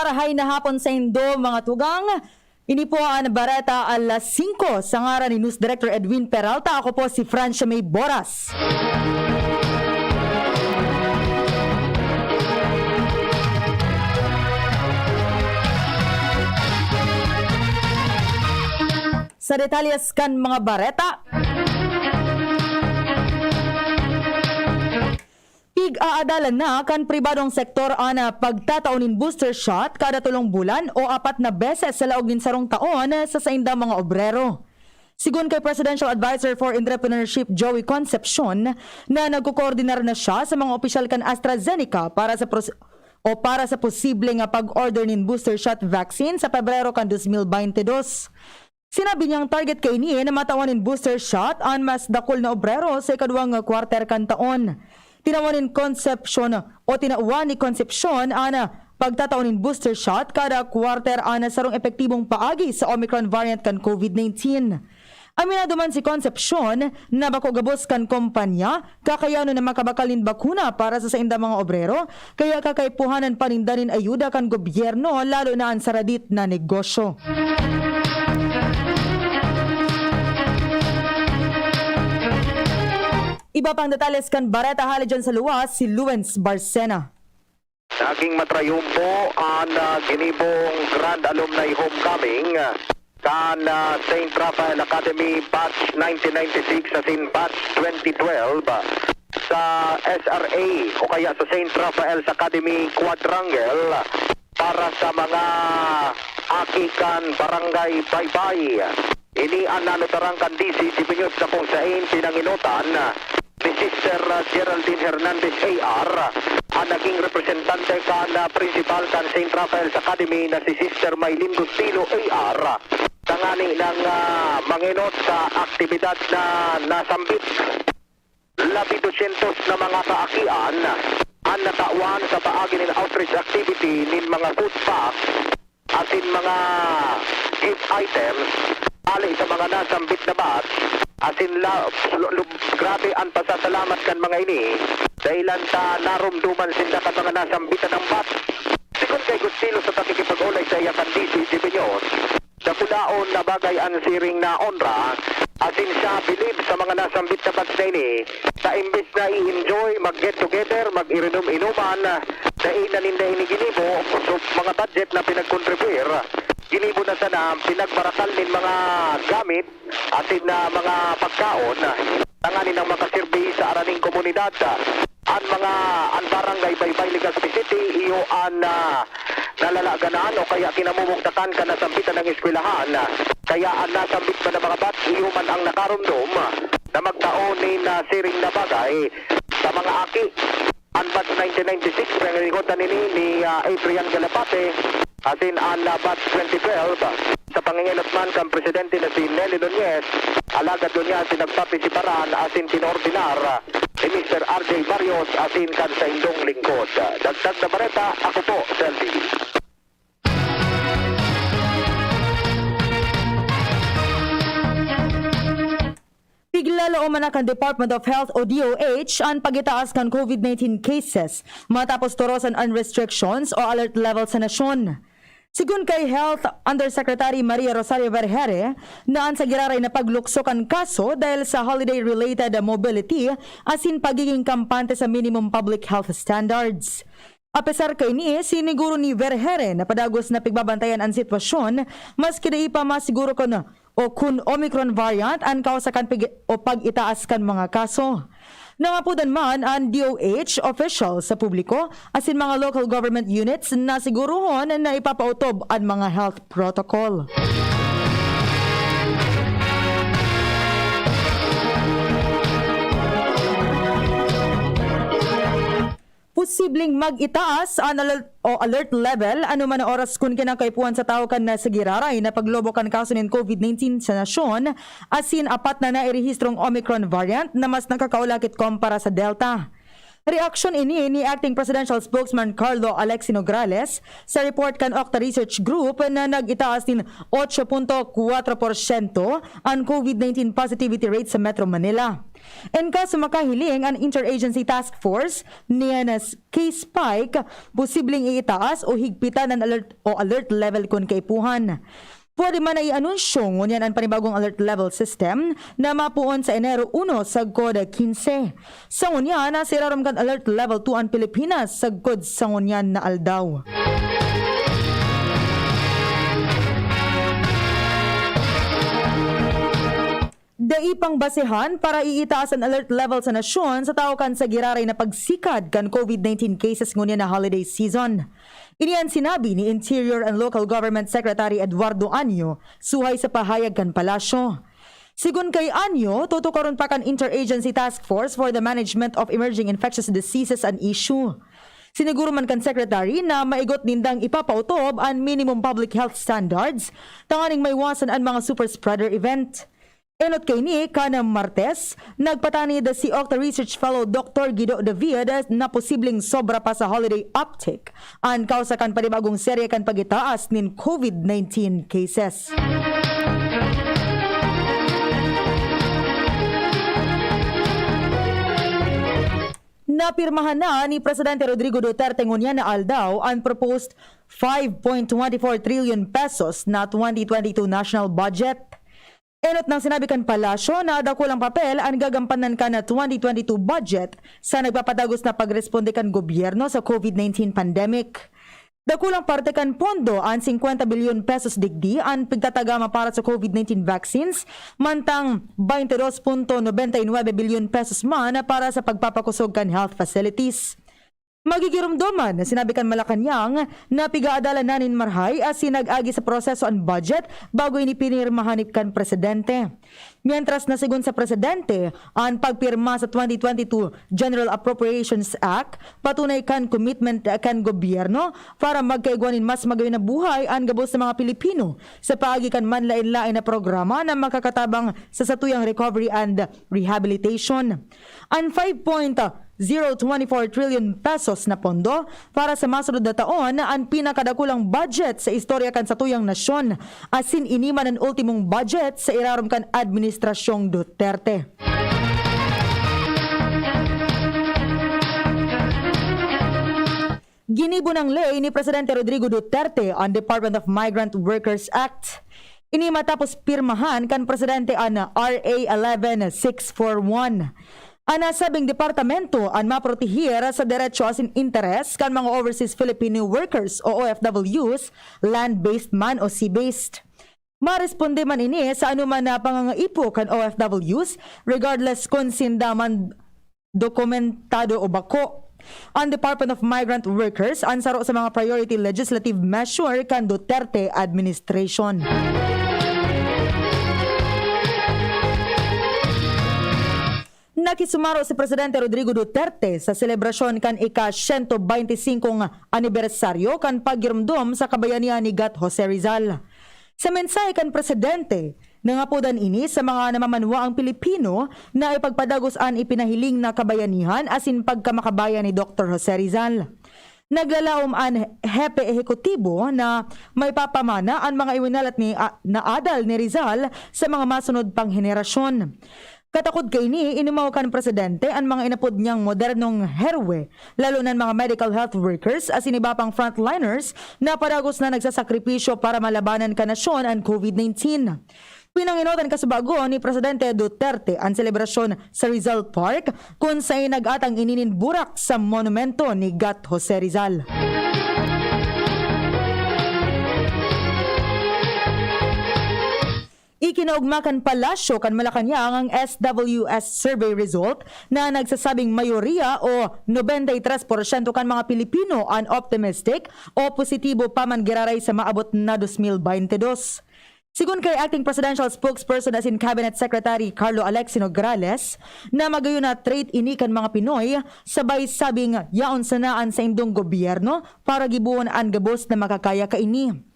Marahay na hapon sa Indo, mga tugang. Ini po ang Bareta alas 5 sa ngaran ni News Director Edwin Peralta. Ako po si Francia May Boras. Sa detalyes kan mga Bareta, pig-aadalan na kan pribadong sektor ana pagtataunin booster shot kada 3 bulan o 4 na beses sa laog nin sarong taon sa sainda mga obrero. Sigun kay Presidential Advisor for Entrepreneurship Joey Concepcion na nagkukoordinar na siya sa mga opisyal kan AstraZeneca para sa posible nga pag-order nin booster shot vaccine sa Pebrero kan 2022. Sinabi niyang target kay niya na matawanin booster shot ang mas dakol na obrero sa ikaduwang kwarter kan taon. Tinawan ni Concepcion ana pagtataunin booster shot kada kwarter ana sarong epektibong paagi sa Omicron variant kan COVID-19. Aminado man si Concepcion na bako gabos kan kompanya kakayano na makabakalin bakuna para sa sainda mga obrero kaya kakaipuhanan panindanin ayuda kan gobyerno lalo na ang saradit na negosyo. Iba pang detalles kan Bareta hali dyan sa luwas si Luens Barcena. Naging matrayumpo ang ginibong Grand Alumni Homecoming kan St. Raphael Academy Batch 1996 sa Batch 2012 sa SRA o kaya sa St. Raphael's Academy Quadrangle para sa mga akikan barangay Baybay. Ini ang nanutarang kan DC Dipinyot sa kung saan pinanginutan ni Sister Geraldine Hernandez A.R. ang naging representante kan principal kan St. Raphael's Academy na si Sister Maylin Gustilo A.R. Tangani ng manginot sa aktibidad na nasambit 1,200 na mga kaakian ang natawan sa paagi ng outreach activity ng mga food packs at mga gift items ali sa mga nasambit na batch asin grabe ang pasasalamat kan mga ini dahilan ta narumduman sinda ka mga nasambitan ng batch. Sigun kay Gustilo sa pakikipag-ulay sa iya kan DC Dipinyos sa kudaon na bagay ang siring na onra asin siya bilib sa mga nasambit na batch na ini sa imbis na i-enjoy mag-get together mag-inuman dainan ninda ini ginibo so mga budget na pinag-contribute ginibo na sana pinagbarakal ng mga gamit atin na mga pagkaon tanganin ng makasirbi sa araning komunidad ang barangay Baybay Legazpi City iyo ang nalalaganaan o kaya kinamumugtakan ka nasambitan ng eskwelahan kaya ang nasambit pa na mga batch iyo man ang nakarundom na magtaonin na siring na bagay sa mga aki ang batch 1996 pinangikutan ni Adrian Galapate asin ang batch 2012 sa pangingilot man kang presidente na si Nelly Nunez alagad doon niya sinagpartisiparan asin pinordinar ni Mr. RJ Barrios asin kan sa indong lingkod. Dagdag na Bareta, ako po, Del TV. Piglalo man ang Department of Health o DOH ang pagitaas kan COVID-19 cases matapos turosan ang restrictions o alert level sa nasyon. Sigun kay Health Undersecretary Maria Rosario Vergere na ang sagiraray na paglukso kan kaso dahil sa holiday-related mobility asin pagiging kampante sa minimum public health standards. Apesar kay ni, siniguro ni Vergere na padagos na pigbabantayan ang sitwasyon maski dai pa masiguro ko na o kun Omicron variant ang kausakan pag-itaas kan mga kaso. Nangapudan man ang DOH official sa publiko asin mga local government units na siguruhon na ipapautob ang mga health protocol. Posibleng mag-itaas ang alert level anuman ang oras kun kinakaipuan sa tao kan na sagiraray na paglobo kan kaso ng COVID-19 sa nasyon asin 4 na nairehistrong Omicron variant na mas nakakaulakit kumpara sa Delta. Reaksyon ini ni Acting Presidential Spokesman Carlo Alexi Nograles sa report kan Octa Research Group na nag-itaas din 8.4% ang COVID-19 positivity rate sa Metro Manila. En kaso makahiling ang Interagency Task Force niya na case spike, posibleng iitaas o higpitan ang alert level kung kaipuhan. Pwede man na i-anunsyo ngunyan ang panibagong alert level system na mapuon sa Enero 1 sa Koda 15. Sa ngunyan na siraram kan alert level 2 ang Pilipinas sa Kod sa ngunyan na aldaw. Daipang basehan para iitaas ang alert level sa nasyon sa tao kan sa giraray na pagsikad kan COVID-19 cases ngunyan na holiday season. Iniyan sinabi ni Interior and Local Government Secretary Eduardo Anyo suhay sa pahayag kan palasyo. Sigun kay Anyo, tutukaron pa kan Interagency Task Force for the Management of Emerging Infectious Diseases an issue. Siniguro man kan Secretary na maigot nindang ipapautob ang minimum public health standards tanganing maiwasan ang mga super spreader event. Enot kay ni kanang Martes, nagpatanid si Octa Research Fellow Dr. Guido David na posibleng sobra pa sa holiday uptick ang kausa kan panibagong serye kan pagitaas nin COVID-19 cases. Napirmahan na ni Presidente Rodrigo Duterte ngunyan na aldaw ang proposed 5.24 trillion pesos na 2022 national budget. Enot nang sinabi kan palasyo na dakulang papel ang gagampanan ka na 2022 budget sa nagpapadagos na pagresponde kan gobyerno sa COVID-19 pandemic. Dakulang parte kan pondo ang 50 billion pesos digdi ang pagtatagama para sa COVID-19 vaccines, mantang 22.99 billion pesos man para sa pagpapakusog kan health facilities. Magigirumduman na sinabi kan Malacanang na pigaadalan nanin marhay as sinag-agi sa proseso ang budget bago ini pinirmahanip kan presidente. Mientras na sigun sa presidente, ang pagpirma sa 2022 General Appropriations Act patunay kan commitment kan gobyerno para magkaigwanin mas magayon na buhay ang gabos sa mga Pilipino sa paagi kan manlain-lain na programa na makakatabang sa satuyang recovery and rehabilitation. Ang 5.024 trillion pesos na pondo para sa masunod na taon ang pinakadakulang budget sa istorya kan satuyang nasyon asin iniman ang ultimong budget sa irarom kan Administrasyong Duterte. Ginibo ng ley ni Presidente Rodrigo Duterte ang Department of Migrant Workers Act. Ini matapos pirmahan kan Presidente ang RA 11641. Ang nasabing departamento ang maprotehir sa derecho asin interes kan mga overseas Filipino workers o OFWs, land-based man o sea-based. Maresponde man ini sa anuman na pangangaipo kan OFWs regardless kung sindaman dokumentado o bako. Ang Department of Migrant Workers ang saro sa mga priority legislative measure kan Duterte administration. Nakisumaro si Presidente Rodrigo Duterte sa selebrasyon kan ika-125 anibersaryo kan paghirumdom sa kabayanihan ni Gat Jose Rizal. Sa mensahe kan Presidente, nangapudan ini sa mga namamanwa ang Pilipino na ipagpadagos ang ipinahiling na kabayanihan asin pagkamakabayan ni Dr. Jose Rizal. Naglalaom ang hepe ehekutibo na may papamana ang mga iwinalat ni naadal ni Rizal sa mga masunod pang henerasyon. Katakod kay ni inumaw kan presidente ang mga inapod niyang modernong herwe, lalo na mga medical health workers as iba pang frontliners na paragos na nagsasakripisyo para malabanan ka nasyon ang COVID-19. Pinanginotan kasubago ni Presidente Duterte ang selebrasyon sa Rizal Park kung saan nag-atang ininin burak sa monumento ni Gat Jose Rizal. Ikinaugmakan palasyo kan Malacanang ang SWS survey result na nagsasabing mayoriya o 93% kan mga Pilipino ang optimistic o positibo pa man giraray sa maabot na 2022. Sigun kay Acting Presidential Spokesperson as in Cabinet Secretary Carlo Alexi Nograles na magayon na trait ini kan mga Pinoy sabay sabing yaon sanaan sa indong gobyerno para gibuon ang gabos na makakaya kaini.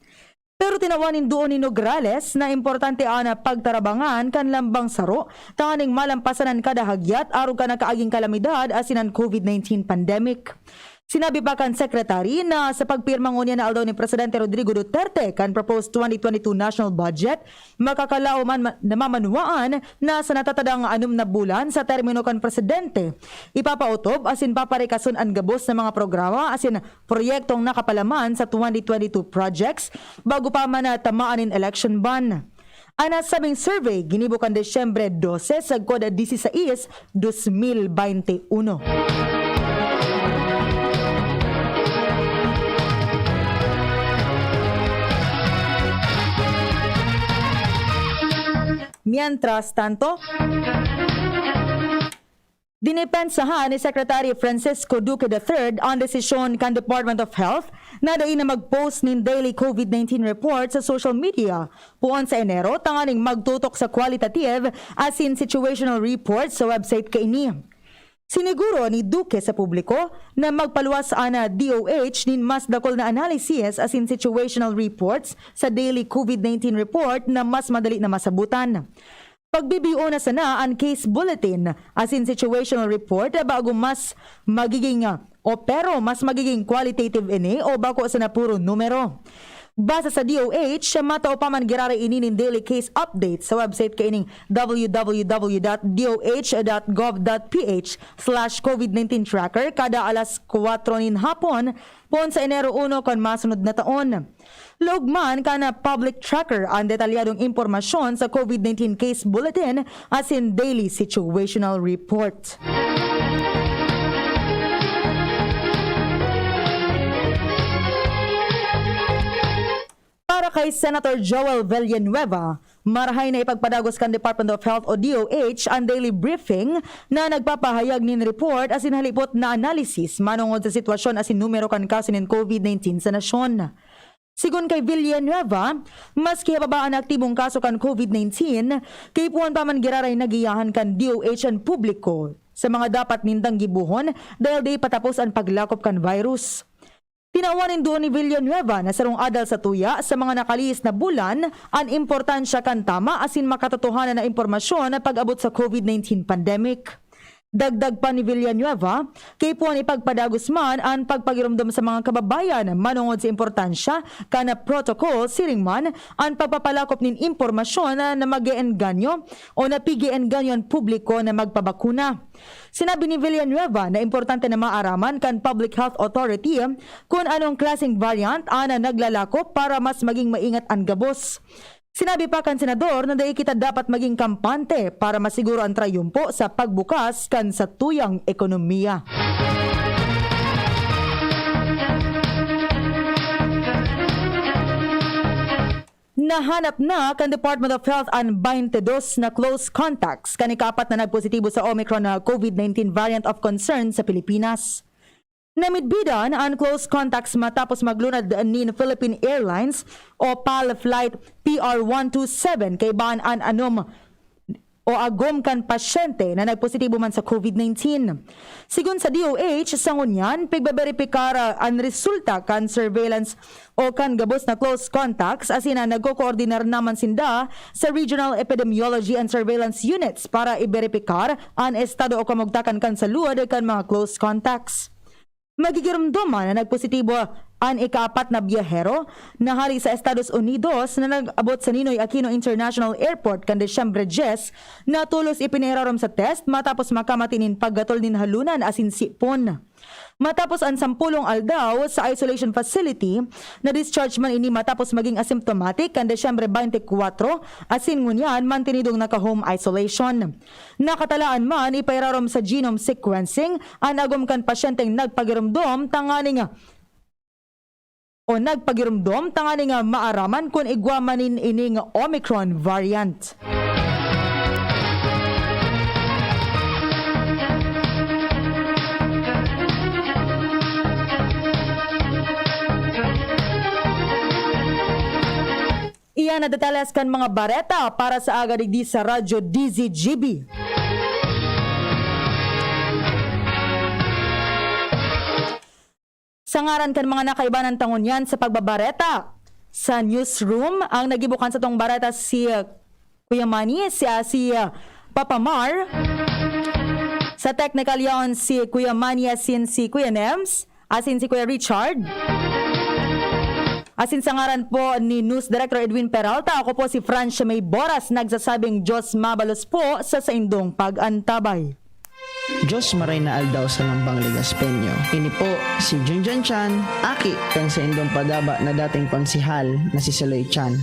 Pero tinawanin doon ni Nograles na importante ana pagtarabangan kan lambang saro taning malampasanan kada hagyat aron ka nakaaging kalamidad asinan COVID-19 pandemic. Sinabi pa kan sekretary na sa pagpirma ngunya na aldaw ni Presidente Rodrigo Duterte kan proposed 2022 national budget, makakalao man namamanuaan na sa natatadang 6 na bulan sa termino kan Presidente. Ipapautob asin paparekason ang gabos na mga programa asin proyektong nakapalaman sa 2022 projects bago pa man tamaan in election ban. Ana sabing survey ginibukan Desyembre 12 sa Koda 16, 2021. Mientras tanto, dinipensahan ni Secretary Francisco Duque III ang desisyon kan Department of Health na dain na mag-post nin daily COVID-19 report sa social media. Puon sa Enero, tanganing magtutok sa qualitative as in situational report sa website kaini. Siniguro ni Duque sa publiko na magpaluwas ana DOH nin mas dakol na analysis as in situational reports sa daily COVID-19 report na mas madali na masabutan. Pagbibiyo na sana ang case bulletin as in situational report bago mas magiging pero mas magiging qualitative ini o bako sa na puro numero. Basa sa DOH, matao pa man girara ininin daily case update sa website kaining www.doh.gov.ph/COVID-19 tracker kada alas 4 nin hapon pon sa Enero 1 kon masunod na taon. Logman kana public tracker ang detalyadong impormasyon sa COVID-19 case bulletin as in daily situational report. Para kay Senator Joel Villanueva, marahay na ipagpadagos kan Department of Health o DOH ang daily briefing na nagpapahayag nin report asin halipot na analysis manungod sa sitwasyon asin numero kan kaso nin COVID-19 sa nasyon. Sigun kay Villanueva, maski babaan na aktibong kaso kan COVID-19, kay puwan pa man giraray nagiyahan kan DOH ang publiko sa mga dapat nindang gibuhon dahil di patapos ang paglakop kan virus. Tinawanin doon ni Villanueva na sarong adal sa tuya sa mga nakaliis na bulan ang importansya kan tama asin makatotohanan na impormasyon na pag-abot sa COVID-19 pandemic. Dagdag pa ni Villanueva, kay puan ipagpadagos man ang pagpagiramdam sa mga kababayan manungod sa importansya kana protocol siring man ang pagpapalakop nin impormasyon na mag-eenganyo o napigi-enganyo ang publiko na magpabakuna. Sinabi ni Villanueva na importante na maaraman kan Public Health Authority kung anong klaseng variant ana naglalakop para mas maging maingat ang gabos. Sinabi pa kan senador na dahil kita dapat maging kampante para masiguro ang trayumpo sa pagbukas kan sa tuyang ekonomiya. Nahanap na kan Department of Health ang 22 na close contacts kanikapat na nagpositibo sa Omicron na COVID-19 variant of concern sa Pilipinas. Namidbidan ang close contacts matapos maglunad ni Philippine Airlines o PAL Flight PR127 kay baan an anom o agom kan pasyente na nagpositibo man sa COVID-19. Sigun sa DOH, sa ngunyan, pigbaberipikar ang resulta kan surveillance o kan gabos na close contacts as ina nagko-koordinar naman sinda sa Regional Epidemiology and Surveillance Units para iberipikar ang estado o kamugtakan kan salud kan mga close contacts. Magigiramdoman na nagpositibo ang ikaapat na biyahero na hari sa Estados Unidos na nag-abot sa Ninoy Aquino International Airport kan Desyembre 10 na tulos ipinirarom sa test matapos makamatinin paggatol nin halunan asin sipon. Matapos ang 10 aldaw sa isolation facility, na-discharge man ini matapos maging asymptomatic kan Desyembre 24 asin ngunyan mantinidong naka-home isolation. Nakatalaan man ipairarom sa genome sequencing ang agom kan pasyenteng nagpagiramdom tanganing maaraman kung igwamanin ining Omicron variant. Iyan na detalles kan mga bareta para sa aga digdi sa Radyo DZGB. Sangaran kan mga nakaibanan tangon yan sa pagbabareta. sa newsroom. Ang nagibukan sa tong barata si Kuya Manny, si Papa Mar. Sa technical yon si Kuya Manny, asin si Kuya Nems, asin si Kuya Richard. Asin sa ngaran po ni News Director Edwin Peralta, ako po si Francia May Boras, nagsasabing Diyos mabalos po sa indong pag-antabay. Diyos maray na aldaw sa lambang Ligaspenyo. Ini po si Junjun Chan, aki kang sa indong padaba na dating konsihal na si Saloy Chan.